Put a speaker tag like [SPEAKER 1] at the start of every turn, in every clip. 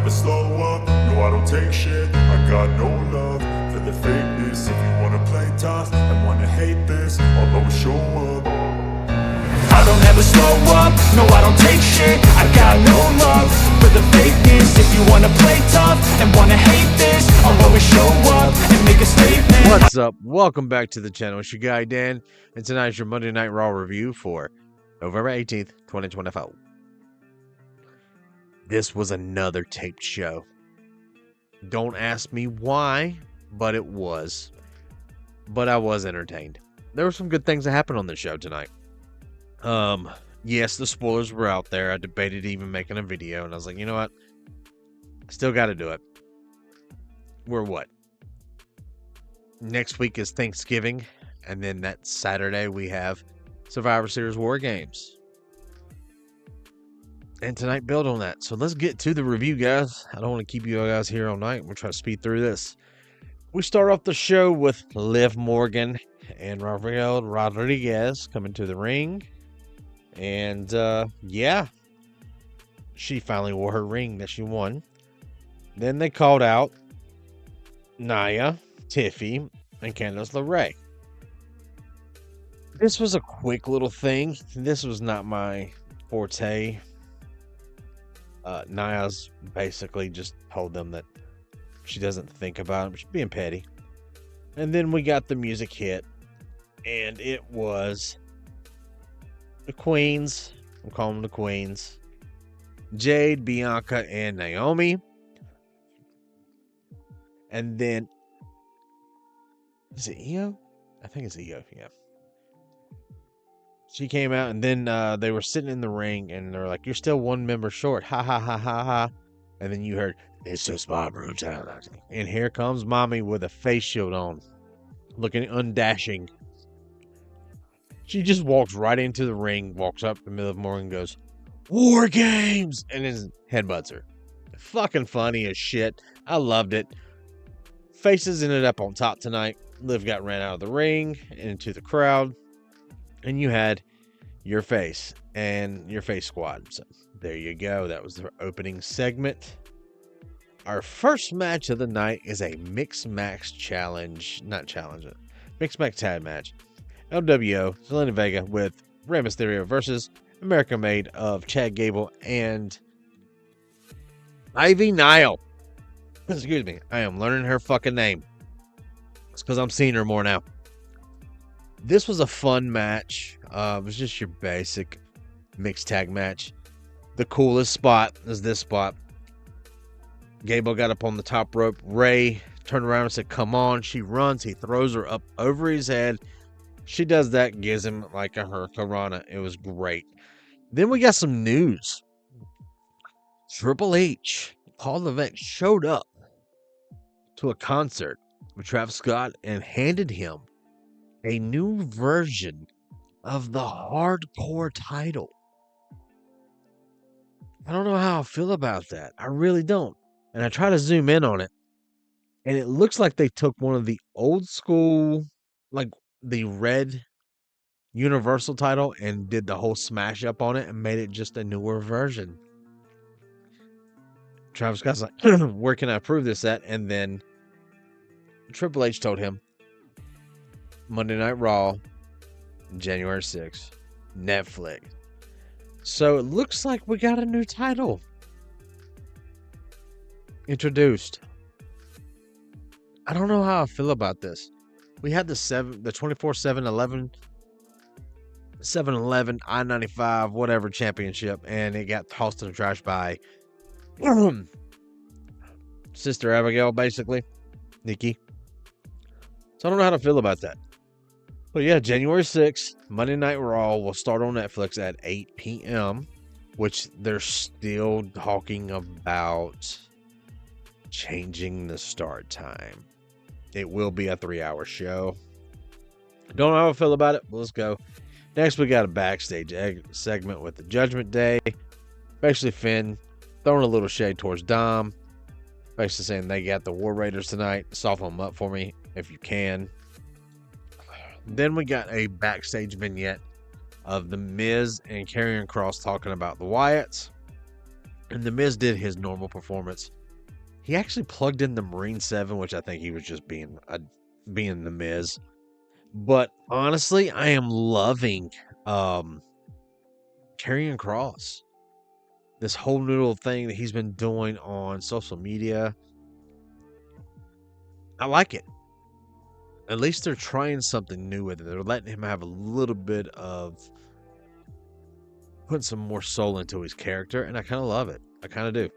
[SPEAKER 1] never slow up, no I don't take shit. I got no love for the fakeness. If you wanna play tough and wanna hate this, I'll always show up. I don't ever slow up, no I don't take shit. I got no love for the fakeness. If you wanna play tough and wanna hate this, I'll always show up and make a statement.
[SPEAKER 2] What's up? Welcome back to the channel. It's your guy Dan, and tonight's your Monday Night Raw review for November 18th, 2024. This was another taped show. Don't ask me why, but it was. But I was entertained. There were some good things that happened on the show tonight. Yes, the spoilers were out there. I debated even making a video, and I was like, you know what? I still got to do it. We're what? Next week is Thanksgiving, and then that Saturday we have Survivor Series War Games. And tonight build on that. So let's get to the review, guys. I don't want to keep you guys here all night. We'll try to speed through this. We start off the show with Liv Morgan and Raquel Rodriguez coming to the ring. And, yeah, she finally wore her ring that she won. Then they called out Nia, Tiffy, and Candice LeRae. This was a quick little thing. This was not my forte. Nia's basically just told them that she doesn't think about him. She's being petty. And then we got the music hit. And it was the Queens. I'm calling them the Queens. Jade, Bianca, and Naomi. And then, is it Io? I think it's Io, yeah. She came out, and then they were sitting in the ring, and they're like, you're still one member short. Ha, ha, ha, ha, ha. And then you heard, it's just my brutality. And here comes Mommy with a face shield on, looking undashing. She just walks right into the ring, walks up the middle of Morgan, goes, War Games! And then headbutts her. Fucking funny as shit. I loved it. Faces ended up on top tonight. Liv got ran out of the ring and into the crowd. And you had your face and your face squad. So there you go. That was the opening segment. Our first match of the night is a mixed match challenge. Not challenge it. Mixed match tag match. LWO, Zelina Vega with Rey Mysterio versus American Made of Chad Gable and Ivy Nile. Excuse me. I am learning her fucking name. It's because I'm seeing her more now. This was a fun match. It was just your basic mixed tag match. The coolest spot is this spot. Gable got up on the top rope. Ray turned around and said, come on. She runs. He throws her up over his head. She does that, gives him like a hurricanrana. It was great. Then we got some news. Triple H, Paul Levesque, showed up to a concert with Travis Scott and handed him a new version of the hardcore title. I don't know how I feel about that. I really don't. And I try to zoom in on it. And it looks like they took one of the old school, like the red Universal title, and did the whole smash up on it and made it just a newer version. Travis Scott's like, where can I prove this at? And then Triple H told him, Monday Night Raw, January 6th, Netflix. So it looks like we got a new title introduced. I don't know how I feel about this. We had the 24/7 7-Eleven I-95 whatever championship, and it got tossed in the trash by Sister Abigail, basically, Nikki. So I don't know how to feel about that. But yeah, January 6th, Monday Night Raw will start on Netflix at 8 p.m., which they're still talking about changing the start time. It will be a 3-hour show. Don't know how I feel about it, but let's go. Next, we got a backstage segment with the Judgment Day. Basically, Finn throwing a little shade towards Dom. Basically saying they got the War Raiders tonight. Soften them up for me if you can. Then we got a backstage vignette of The Miz and Karrion Kross talking about the Wyatts. And The Miz did his normal performance. He actually plugged in the Marine 7, which I think he was just being The Miz. But honestly, I am loving Karrion Kross. This whole new little thing that he's been doing on social media. I like it. At least they're trying something new with it. They're letting him have a little bit of putting some more soul into his character, and I kind of love it. I kind of do.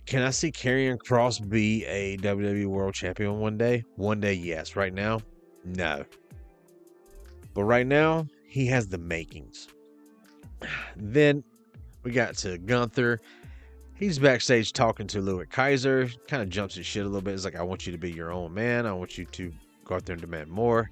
[SPEAKER 2] Can I see Karrion Kross be a WWE World Champion one day? One day, yes. Right now, no. But right now, he has the makings. Then we got to Gunther. He's backstage talking to Louis Kaiser. Kind of jumps his shit a little bit. It's like, I want you to be your own man. I want you to go out there and demand more.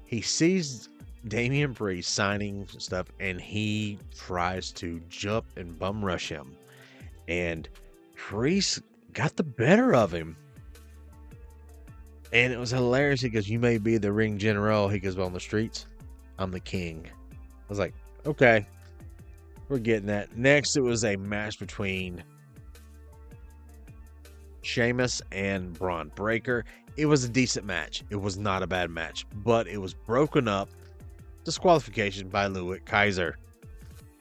[SPEAKER 2] He sees Damian Priest signing stuff, and he tries to jump and bum rush him. And Priest got the better of him. And it was hilarious. He goes, you may be the ring general. He goes, well, on the streets, I'm the king. I was like, okay, we're getting that. Next, it was a match between Sheamus and Braun Breaker. It was a decent match. It was not a bad match, but it was broken up. Disqualification by Louis Kaiser.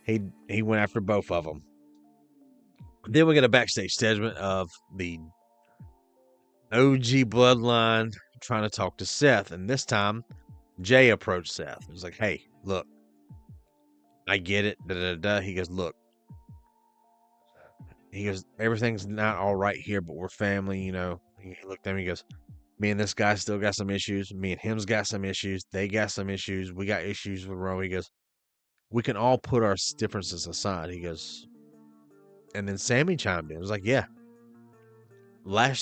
[SPEAKER 2] He went after both of them. Then we get a backstage segment of the OG bloodline trying to talk to Seth, and this time Jay approached Seth. He was like, hey, look, I get it. Da, da, da. He goes, look. He goes, everything's not all right here, but we're family, you know. He looked at me, he goes, me and this guy still got some issues. Me and him's got some issues. They got some issues. We got issues with Roe. He goes, we can all put our differences aside. He goes, and then Sammy chimed in. It was like, yeah.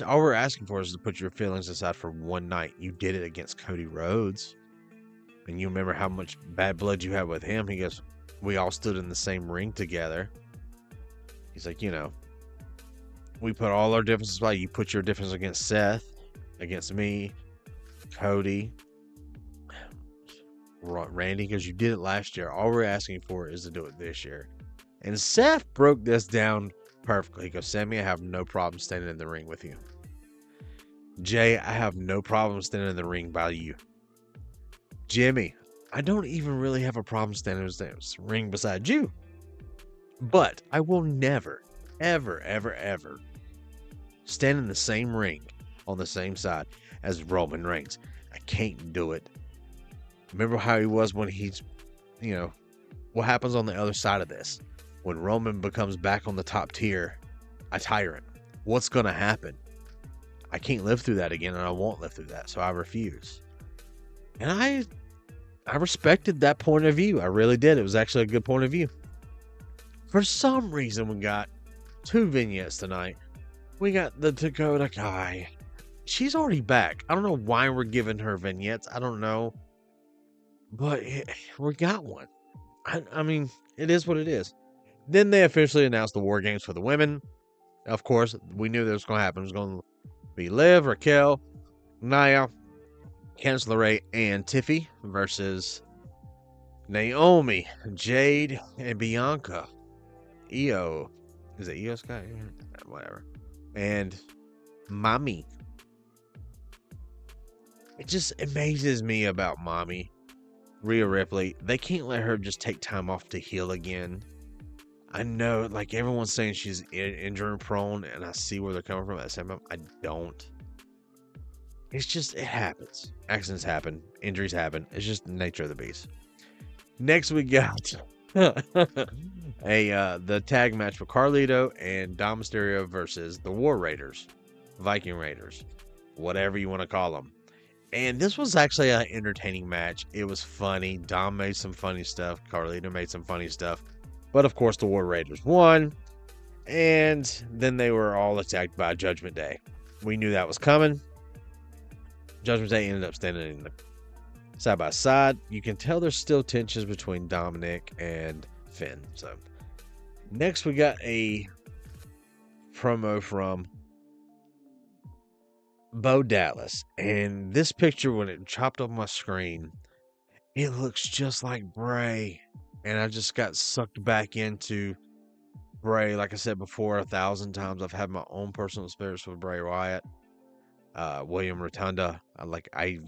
[SPEAKER 2] All we're asking for is to put your feelings aside for one night. You did it against Cody Rhodes. And you remember how much bad blood you had with him. He goes, we all stood in the same ring together. He's like, you know, we put all our differences aside. You put your difference against Seth, against me, Cody, Randy, because you did it last year. All we're asking for is to do it this year. And Seth broke this down perfectly. He goes, Sammy, I have no problem standing in the ring with you. Jay, I have no problem standing in the ring by you. Jimmy, I don't even really have a problem standing in the ring beside you. But I will never, ever, ever, ever stand in the same ring on the same side as Roman Reigns. I can't do it. Remember how he was when he's, you know, what happens on the other side of this? When Roman becomes back on the top tier, I tire him. What's going to happen? I can't live through that again, and I won't live through that, so I refuse. And I respected that point of view. I really did. It was actually a good point of view. For some reason, we got 2 vignettes tonight. We got the Dakota Kai. She's already back. I don't know why we're giving her vignettes. I don't know. But we got one. I mean, it is what it is. Then they officially announced the War Games for the women. Of course, we knew that was going to happen. It was going to be Liv, Raquel, Nia, Candice LeRae, and Tiffy versus Naomi, Jade, and Bianca. Io. Is it Io Sky? Whatever. And Mommy. It just amazes me about Mommy. Rhea Ripley. They can't let her just take time off to heal again. I know, like, everyone's saying she's injury prone, and I see where they're coming from at the same time. I don't. It's just, it happens. Accidents happen. Injuries happen. It's just the nature of the beast. Next, we got the tag match for Carlito and Dom Mysterio versus the War Raiders, Viking Raiders, whatever you want to call them. And this was actually an entertaining match. It was funny. Dom made some funny stuff. Carlito made some funny stuff. But of course, the War Raiders won. And then they were all attacked by Judgment Day. We knew that was coming. Judgment Day ended up standing in the side by side. You can tell there's still tensions between Dominic and Finn. So next we got a promo from Bo Dallas. And this picture, when it chopped up my screen, it looks just like Bray. And I just got sucked back into Bray, like I said before, 1,000 times, I've had my own personal experience with Bray Wyatt. William Rotunda, I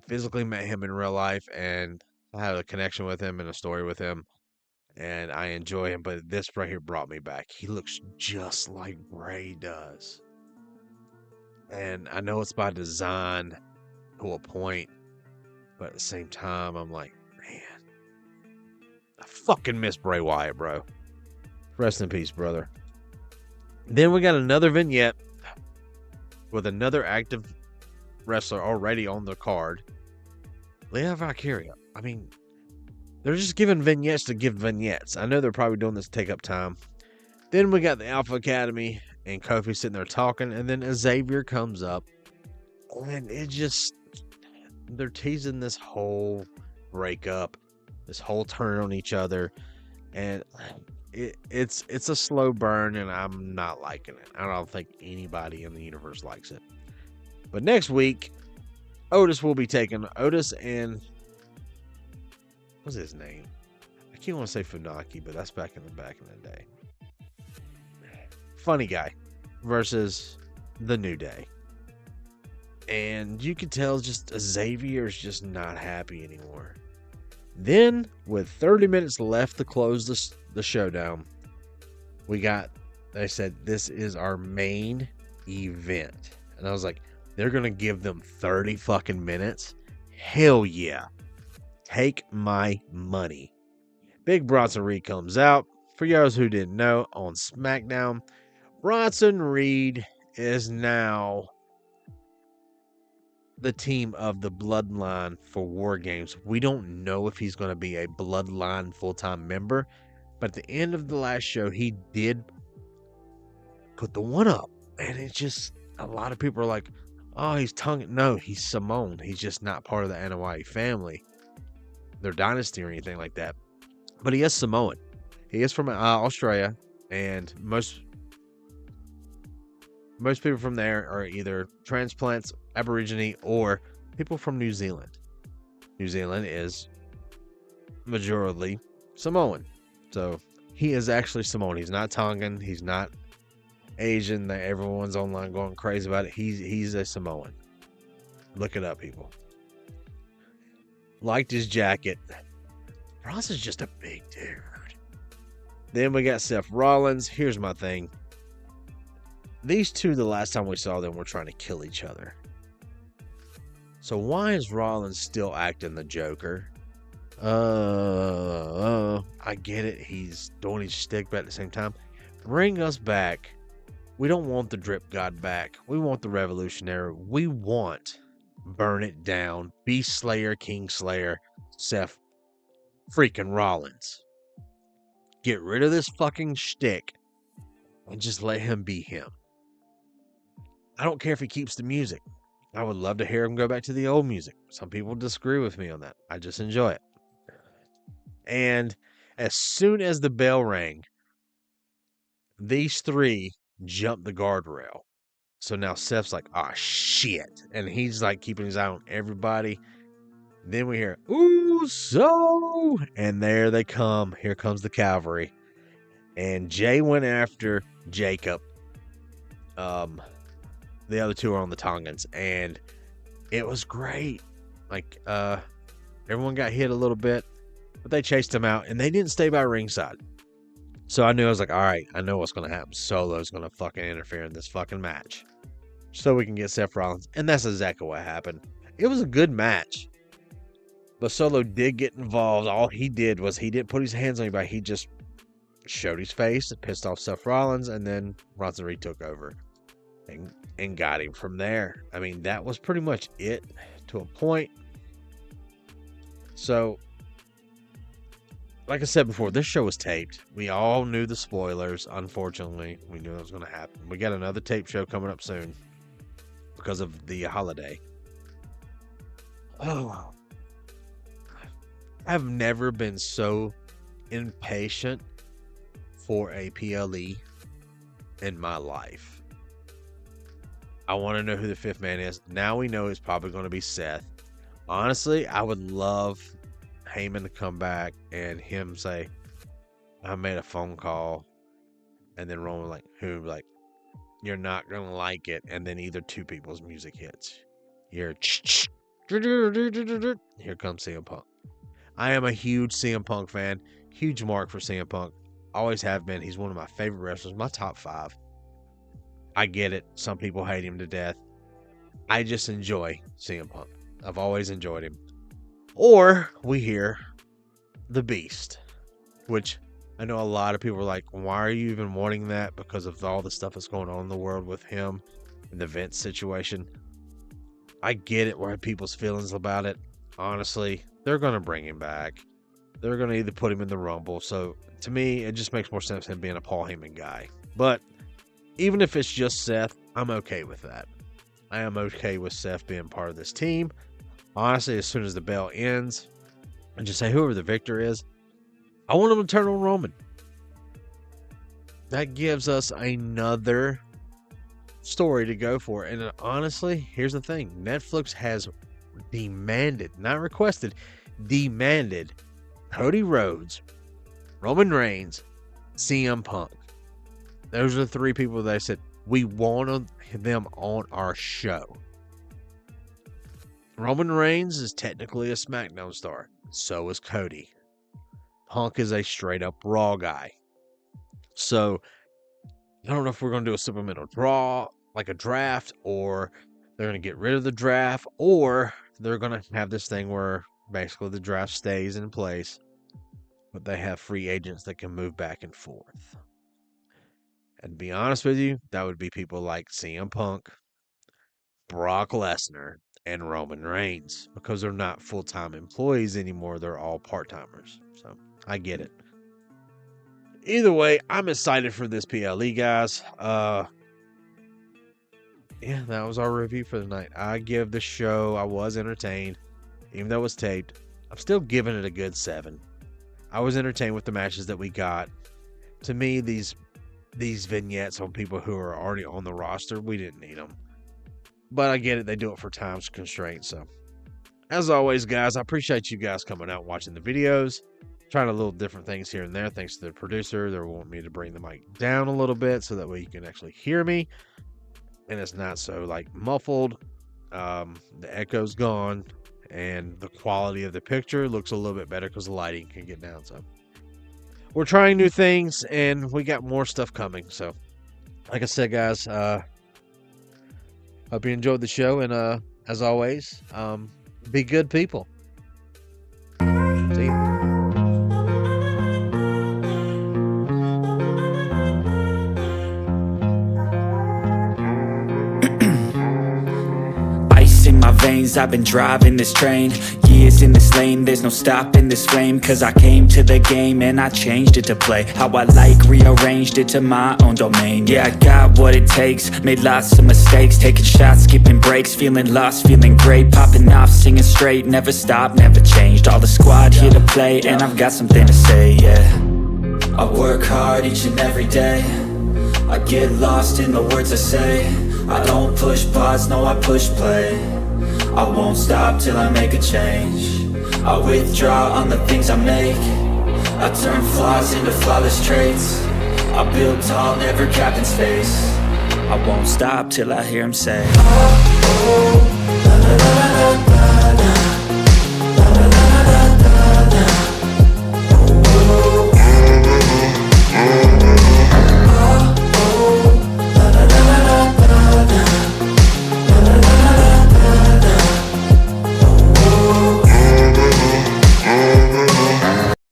[SPEAKER 2] physically met him in real life, and I had a connection with him and a story with him, and I enjoy him. But this right here brought me back. He looks just like Bray does, and I know it's by design to a point, but at the same time, I'm like, man, I fucking miss Bray Wyatt, bro. Rest in peace, brother. Then we got another vignette with another active wrestler already on the card, Leah Valkyria. I mean, they're just giving vignettes to give vignettes. I know they're probably doing this to take up time. Then we got the Alpha Academy and Kofi sitting there talking, and then Xavier comes up, and they're teasing this whole breakup, this whole turn on each other, and it's a slow burn, and I'm not liking it. I don't think anybody in the universe likes it. But next week, Otis will be taking Otis and what's his name? I can't want to say Funaki, but that's back in the day. Funny Guy versus the New Day. And you can tell just Xavier's just not happy anymore. Then, with 30 minutes left to close the showdown, they said, this is our main event. And I was like, they're going to give them 30 fucking minutes? Hell yeah. Take my money. Big Bronson Reed comes out. For those who didn't know, on SmackDown, Bronson Reed is now the team of the Bloodline for War Games. We don't know if he's going to be a Bloodline full-time member, but at the end of the last show, he did put the one up, and it just, a lot of people are like, oh, he's no, he's Simone. He's just not part of the Anoa'i family, their dynasty or anything like that, but he is Samoan. He is from Australia, and most people from there are either transplants, Aborigine, or people from New Zealand. New Zealand is majorly Samoan. So he is actually Samoan. He's not Tongan. He's not Asian that everyone's online going crazy about it. He's a Samoan. Look it up, people. Liked his jacket. Ross is just a big dude. Then we got Seth Rollins. Here's my thing. These two, the last time we saw them, were trying to kill each other. So why is Rollins still acting the Joker? I get it. He's doing his shtick, but at the same time, bring us back. We don't want the Drip God back. We want the Revolutionary. We want Burn It Down, Beast Slayer, King Slayer, Seth freaking Rollins. Get rid of this fucking shtick and just let him be him. I don't care if he keeps the music. I would love to hear him go back to the old music. Some people disagree with me on that. I just enjoy it. And as soon as the bell rang, these three jumped the guardrail. So now Seth's like, oh shit. And he's like keeping his eye on everybody. Then we hear, ooh, so. And there they come. Here comes the cavalry. And Jay went after Jacob. The other two are on the Tongans, and it was great. Like, everyone got hit a little bit, but they chased him out, and they didn't stay by ringside. So I knew, I was like, all right, I know what's going to happen. Solo's going to fucking interfere in this fucking match so we can get Seth Rollins. And that's exactly what happened. It was a good match, but Solo did get involved. All he did was he didn't put his hands on anybody. He just showed his face, pissed off Seth Rollins, and then Bronson Reed took over and got him from there. I mean, that was pretty much it to a point. So, like I said before, this show was taped. We all knew the spoilers. Unfortunately, we knew it was going to happen. We got another tape show coming up soon because of the holiday. Oh, I've never been so impatient for a PLE in my life. I want to know who the fifth man is. Now we know it's probably going to be Seth. Honestly, I would love Heyman to come back and him say, I made a phone call, and then Roman like, who like, you're not gonna like it, and then either two people's music hits. Here comes CM Punk. I am a huge CM Punk fan. Huge mark for CM Punk. Always have been. He's one of my favorite wrestlers. My top 5. I get it. Some people hate him to death. I just enjoy CM Punk. I've always enjoyed him. Or we hear the Beast, which I know a lot of people are like, why are you even wanting that? Because of all the stuff that's going on in the world with him and the Vince situation. I get it, where people's feelings about it. Honestly, they're going to bring him back. They're going to either put him in the Rumble. So to me, it just makes more sense him being a Paul Heyman guy. But even if it's just Seth, I'm okay with that. I am okay with Seth being part of this team. Honestly, as soon as the bell ends, and just say whoever the victor is, I want him to turn on Roman. That gives us another story to go for. And honestly, here's the thing. Netflix has demanded, not requested, demanded Cody Rhodes, Roman Reigns, CM Punk. Those are the 3 people that said, we want them on our show. Roman Reigns is technically a SmackDown star. So is Cody. Punk is a straight up Raw guy. So I don't know if we're going to do a supplemental draw, like a draft, or they're going to get rid of the draft, or they're going to have this thing where basically the draft stays in place, but they have free agents that can move back and forth. And to be honest with you, that would be people like CM Punk, Brock Lesnar, and Roman Reigns, because they're not full-time employees anymore. They're all part-timers. So I get it. Either way, I'm excited for this PLE, guys. Yeah, that was our review for the night. I give the show, I was entertained. Even though it was taped, I'm still giving it a good 7. I was entertained with the matches that we got. To me, these vignettes on people who are already on the roster, we didn't need them. But I get it. They do it for time constraints. So, as always, guys, I appreciate you guys coming out and watching the videos. Trying a little different things here and there. Thanks to the producer. They want me to bring the mic down a little bit so that way you can actually hear me. And it's not so like muffled. The echo's gone. And the quality of the picture looks a little bit better because the lighting can get down. So we're trying new things and we got more stuff coming. So like I said, guys, hope you enjoyed the show. And as always, be good people. See you.
[SPEAKER 3] In my veins, I've been driving this train. Years in this lane, there's no stopping this flame. Cause I came to the game and I changed it to play how I like, rearranged it to my own domain. Yeah, I got what it takes, made lots of mistakes, taking shots, skipping breaks, feeling lost, feeling great, popping off, singing straight, never stopped, never changed. All the squad here to play and I've got something to say, yeah. I work hard each and every day, I get lost in the words I say. I don't push pause, no I push play. I won't stop till I make a change. I withdraw on the things I make. I turn flaws into flawless traits. I build tall, never capped in space. I won't stop till I hear him say, oh, oh, la, la, la, la, la.